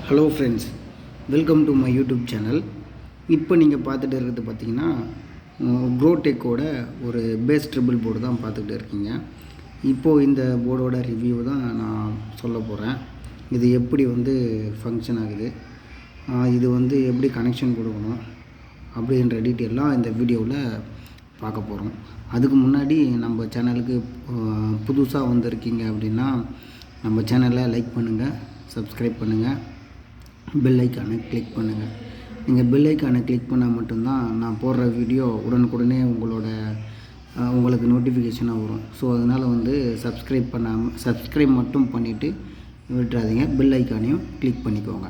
Hello friends, welcome to my YouTube channel. இப்போ நீங்கள் பார்த்துட்டு இருக்கிறது பார்த்தீங்கன்னா க்ரோடெக்கோட ஒரு பேஸ் ட்ரிபிள் போர்டு தான் பார்த்துக்கிட்டு இருக்கீங்க. இப்போது இந்த போர்டோட ரிவ்யூ தான் நான் சொல்ல போகிறேன். இது எப்படி ஃபங்க்ஷன் ஆகுது, இது எப்படி கனெக்ஷன் கொடுக்கணும் அப்படின்ற டீட்டெயிலாம் இந்த வீடியோவில் பார்க்க போகிறோம். அதுக்கு முன்னாடி நம்ம சேனலுக்கு புதுசாக வந்திருக்கீங்க அப்படின்னா நம்ம சேனலை லைக் பண்ணுங்கள், சப்ஸ்கிரைப் பண்ணுங்கள், பெல் ஐக்கானை கிளிக் பண்ணுங்கள். நீங்கள் பெல் ஐக்கானை கிளிக் பண்ணால் மட்டும்தான் நான் போடுற வீடியோ உடனுக்குடனே உங்களுக்கு நோட்டிஃபிகேஷனாக வரும். ஸோ அதனால் சப்ஸ்கிரைப் மட்டும் பண்ணிவிட்டு விட்டுறாதீங்க, பெல் ஐக்கானையும் கிளிக் பண்ணிக்கோங்க.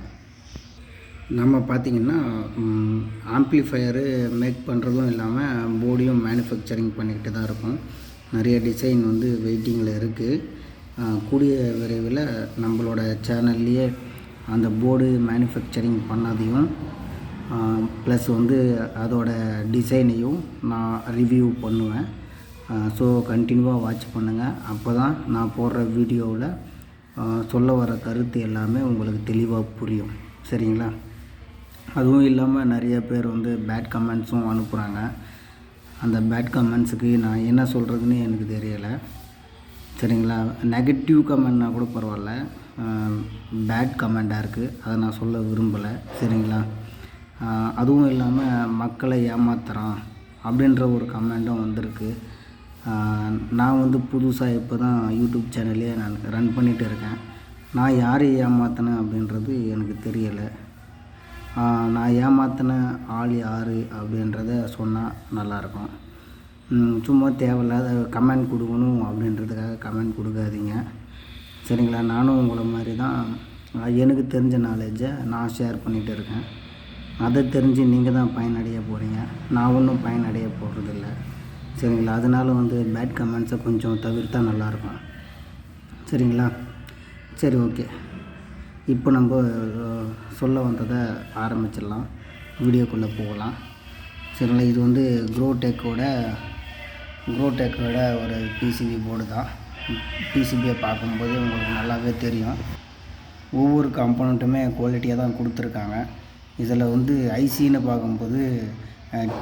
நம்ம பார்த்திங்கன்னா ஆம்ப்ளிஃபையரு மேக் பண்ணுறதும் இல்லாமல் போர்டையும் மேனுஃபேக்சரிங் பண்ணிக்கிட்டு தான் இருக்கும். நிறைய டிசைன் வெயிட்டிங்கில் இருக்குது. கூடிய விரைவில் நம்மளோட சேனல்லையே அந்த போர்டு மேனுஃபேக்சரிங் பண்ணதையும் ப்ளஸ் அதோட டிசைனையும் நான் ரிவ்யூ பண்ணுவேன். ஸோ கண்டினியூவாக வாட்ச் பண்ணுங்கள். அப்போ தான் நான் போடுற வீடியோவில் சொல்ல வர கருத்து எல்லாமே உங்களுக்கு தெளிவாக புரியும். சரிங்களா? அதுவும் இல்லாமல் நிறைய பேர் பேட் கமெண்ட்ஸும் அனுப்புகிறாங்க. அந்த பேட் கமெண்ட்ஸுக்கு நான் என்ன சொல்கிறதுன்னு எனக்கு தெரியலை. சரிங்களா? நெகட்டிவ் கமெண்ட்னா கூட பரவாயில்ல, பேட் கமெண்ட்டாக இருக்குது, அதை நான் சொல்ல விரும்பலை. சரிங்களா? அதுவும் இல்லாமல் மக்களை ஏமாத்துகிறான் அப்படின்ற ஒரு கமெண்ட்டும் வந்திருக்கு. நான் புதுசாக இப்போ தான் யூடியூப் சேனலே நான் ரன் பண்ணிகிட்டு இருக்கேன். நான் யாரை ஏமாற்றினேன் அப்படின்றது எனக்கு தெரியலை. நான் ஏமாற்றின ஆள் யார் அப்படின்றத சொன்னால் நல்லாயிருக்கும். சும்மா தேவையில்லாத கமெண்ட் கொடுக்கணும் அப்படின்றதுக்காக கமெண்ட் கொடுக்காதீங்க. சரிங்களா? நானும் உங்களை மாதிரி தான் எனக்கு தெரிஞ்ச நாலேஜை நான் ஷேர் பண்ணிகிட்டு இருக்கேன். அதை தெரிஞ்சு நீங்கள் தான் பயனடைய போகிறீங்க, நான் ஒன்றும் பயனடைய போகிறதில்ல. சரிங்களா? அதனால் பேட் கமெண்ட்ஸை கொஞ்சம் தவிர்த்தா நல்லாயிருக்கும். சரிங்களா? சரி, ஓகே. இப்போ நம்ம சொல்ல வந்ததை ஆரம்பிச்சிடலாம், வீடியோக்குள்ளே போகலாம். சரிங்களா? இது க்ரோடெக்கோட ஒரு பிசிபி போர்டு தான். பிசிபியை பார்க்கும்போது உங்களுக்கு நல்லாவே தெரியும். ஒவ்வொரு காம்பனண்ட்டுமே குவாலிட்டியாக தான் கொடுத்துருக்காங்க. இதில் ஐசின்னு பார்க்கும்போது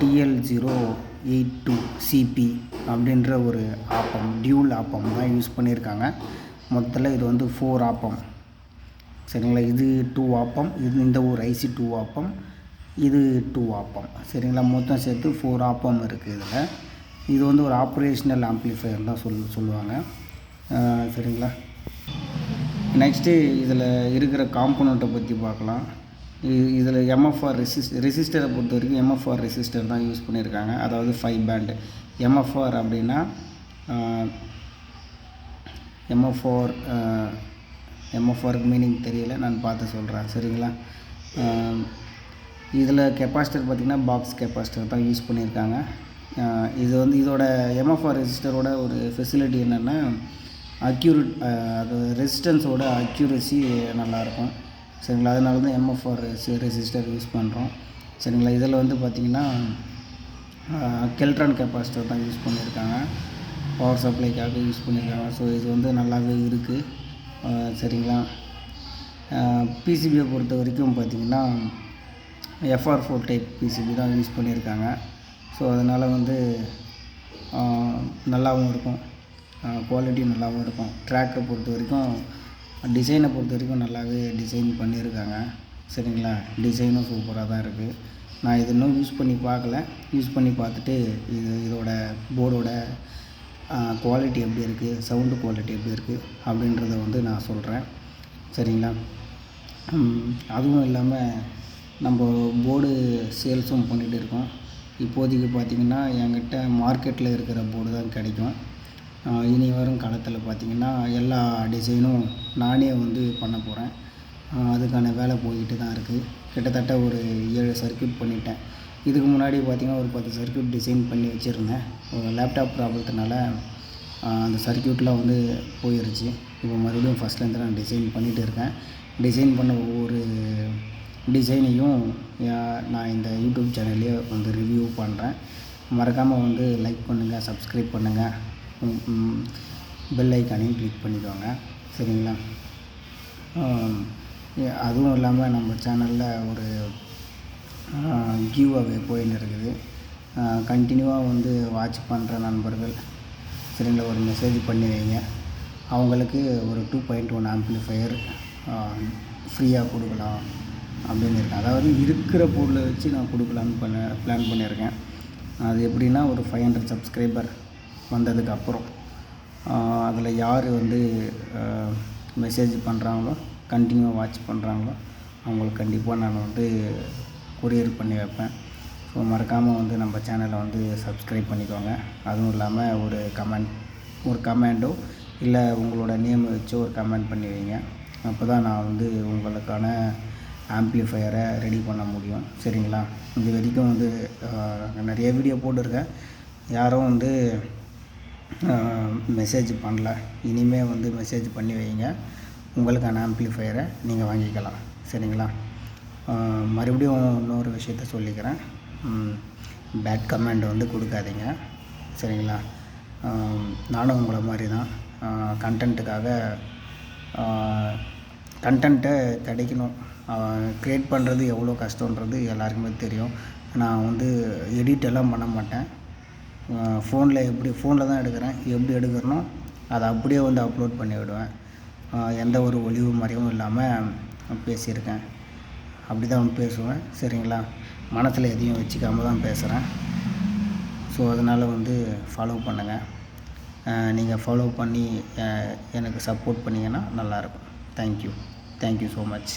TL082CP அப்படின்ற ஒரு ஆப்பம், டியூல் ஆப்பம் தான் யூஸ் பண்ணியிருக்காங்க. மொத்தத்தில் இது 4 ஆப்பம். சரிங்களா? இது 2 ஆப்பம், இந்த ஒரு ஐசி 2 ஆப்பம், இது 2 ஆப்பம். சரிங்களா? மொத்தம் சேர்த்து 4 ஆப்பம் இருக்குது இதில். இது ஒரு ஆப்ரேஷ்னல் ஆம்ப்ளிஃபையர் தான் சொல்லுவாங்க. சரிங்களா? நெக்ஸ்ட்டு இதில் இருக்கிற காம்பனண்ட்டை பற்றி பார்க்கலாம். இதில் எம்எஃப்ஆர் ரெசிஸ்டரை பொறுத்த வரைக்கும் எம்எஃப்ஆர் ரெசிஸ்டர் தான் யூஸ் பண்ணியிருக்காங்க. அதாவது 5 பேண்டு. எம்எஃப்ஆர் அப்படின்னா எம்எஃப்ஆருக்கு மீனிங் தெரியல, நான் பார்த்து சொல்கிறேன். சரிங்களா? இதில் கெப்பாசிட்டர் பார்த்திங்கன்னா பாக்ஸ் கெப்பாசிட்டர் தான் யூஸ் பண்ணியிருக்காங்க. இது இதோட எம்எஃப்ஆர் ரெசிஸ்டரோட ஒரு ஃபெசிலிட்டி என்னென்னா அக்யூரேட், அது ரெசிஸ்டன்ஸோட அக்யூரசி நல்லாயிருக்கும். சரிங்களா? அதனால தான் எம்எஃப்ஆர் ரெசிஸ்டர் யூஸ் பண்ணுறோம். சரிங்களா? இதில் பார்த்திங்கன்னா கெல்ட்ரான் கெப்பாசிட்டர் தான் யூஸ் பண்ணியிருக்காங்க, பவர் சப்ளைக்காக யூஸ் பண்ணியிருக்காங்க. ஸோ இது நல்லாவே இருக்குது. சரிங்களா? பிசிபியை பொறுத்த வரைக்கும் பார்த்திங்கன்னா FR4 டைப் பிசிபி தான் யூஸ் பண்ணியிருக்காங்க. ஸோ அதனால் நல்லாவும் இருக்கும், குவாலிட்டி நல்லாவும் இருக்கும். ட்ராக்கை பொறுத்த வரைக்கும், டிசைனை பொறுத்த வரைக்கும் நல்லாவே டிசைன் பண்ணியிருக்காங்க. சரிங்களா? டிசைனும் சூப்பராக தான் இருக்குது. நான் இது இன்னும் யூஸ் பண்ணி பார்க்கல. யூஸ் பண்ணி பார்த்துட்டு இதோட போர்டோட குவாலிட்டி எப்படி இருக்குது, சவுண்டு குவாலிட்டி எப்படி இருக்குது அப்படின்றத நான் சொல்கிறேன். சரிங்களா? அதுவும் இல்லாமல் நம்ம போர்டு சேல்ஸும் பண்ணிகிட்டு இருக்கோம். இப்போதைக்கு பார்த்திங்கன்னா என்கிட்ட மார்க்கெட்டில் இருக்கிற போர்டு தான் கிடைக்கும். இனி வரும் காலத்தில் பார்த்திங்கன்னா எல்லா டிசைனும் நானே பண்ண போகிறேன். அதுக்கான வேலை போய்கிட்டு தான் இருக்குது. கிட்டத்தட்ட ஒரு 7 சர்க்யூட் பண்ணிட்டேன். இதுக்கு முன்னாடி பார்த்திங்கன்னா ஒரு 10 சர்க்யூட் டிசைன் பண்ணி வச்சுருந்தேன். ஒரு லேப்டாப் ப்ராப்ளத்தினால அந்த சர்க்யூட்லாம் போயிடுச்சு. இப்போ மறுபடியும் ஃபஸ்ட்லேருந்து நான் டிசைன் பண்ணிகிட்டு இருக்கேன். டிசைன் பண்ண ஒவ்வொரு டிசைனையும் நான் இந்த யூடியூப் சேனல்லையே ரிவ்யூ பண்ணுறேன். மறக்காமல் லைக் பண்ணுங்கள், சப்ஸ்கிரைப் பண்ணுங்கள், பெல் ஐக்கானையும் கிளிக் பண்ணிக்கோங்க. சரிங்களா? அதுவும் இல்லாமல் நம்ம சேனலில் ஒரு கிவ் அவே போயின்னு இருக்குது. கண்டினியூவாக வந்து வாட்ச் பண்ணுற நண்பர்கள் சரிங்களா, ஒரு மெசேஜ் பண்ணி வைங்க. அவங்களுக்கு ஒரு 2.1 ஆம்ப்ளிஃபையர் ஃப்ரீயாக கொடுக்கலாம் அப்படின்னு இருக்கேன். அதாவது இருக்கிற பொருளை வச்சு நான் கொடுக்கலான்னு பிளான் பண்ணியிருக்கேன். அது எப்படின்னா, ஒரு 500 சப்ஸ்கிரைபர் வந்ததுக்கப்புறம் அதில் யார் வந்து மெசேஜ் பண்ணுறாங்களோ, கண்டினியூவாக வாட்ச் பண்ணுறாங்களோ, அவங்களுக்கு கண்டிப்பாக நான் வந்து கொரியர் பண்ணி வைப்பேன். ஸோ மறக்காமல் வந்து நம்ம சேனலை வந்து சப்ஸ்கிரைப் பண்ணிக்கோங்க. அதுவும் இல்லாமல் ஒரு கமெண்டோ இல்லை உங்களோட நேம் வச்சு ஒரு கமெண்ட் பண்ணி வைங்க. அப்போ தான் நான் வந்து உங்களுக்கான ஆம்ப்ளிஃபையரை ரெடி பண்ண முடியும். சரிங்களா? இது வரைக்கும் வந்து நிறைய வீடியோ போட்டிருக்கேன். யாரும் வந்து மெசேஜ் பண்ணல. இனிமேல் வந்து மெசேஜ் பண்ணி வைங்க. உங்களுக்கான ஆம்ப்ளிஃபையரை நீங்கள் வாங்கிக்கலாம். சரிங்களா? மறுபடியும் இன்னொரு விஷயத்த சொல்லிக்கிறேன். பேட் கமெண்ட் வந்து கொடுக்காதீங்க. சரிங்களா? நானும் உங்களை மாதிரி தான். கண்டென்ட்டுக்காக கண்டென்ட்டை கிடைக்கணும். க்ரியேட் பண்ணுறது எவ்வளோ கஷ்டன்றது எல்லாருக்குமே தெரியும். நான் வந்து எடிட்டெல்லாம் பண்ண மாட்டேன். ஃபோனில் தான் எடுக்கிறேன். எப்படி எடுக்கிறனோ அதை அப்படியே வந்து அப்லோட் பண்ணி விடுவேன். எந்த ஒரு ஒளிவு மறைவும் இல்லாமல் பேசியிருக்கேன். அப்படி தான் பேசுவேன். சரிங்களா? மனசில் எதையும் வச்சுக்காம தான் பேசுகிறேன். ஸோ அதனால் வந்து ஃபாலோ பண்ணுங்கள். நீங்கள் ஃபாலோ பண்ணி எனக்கு சப்போர்ட் பண்ணிங்கன்னா நல்லாயிருக்கும். Thank you so much.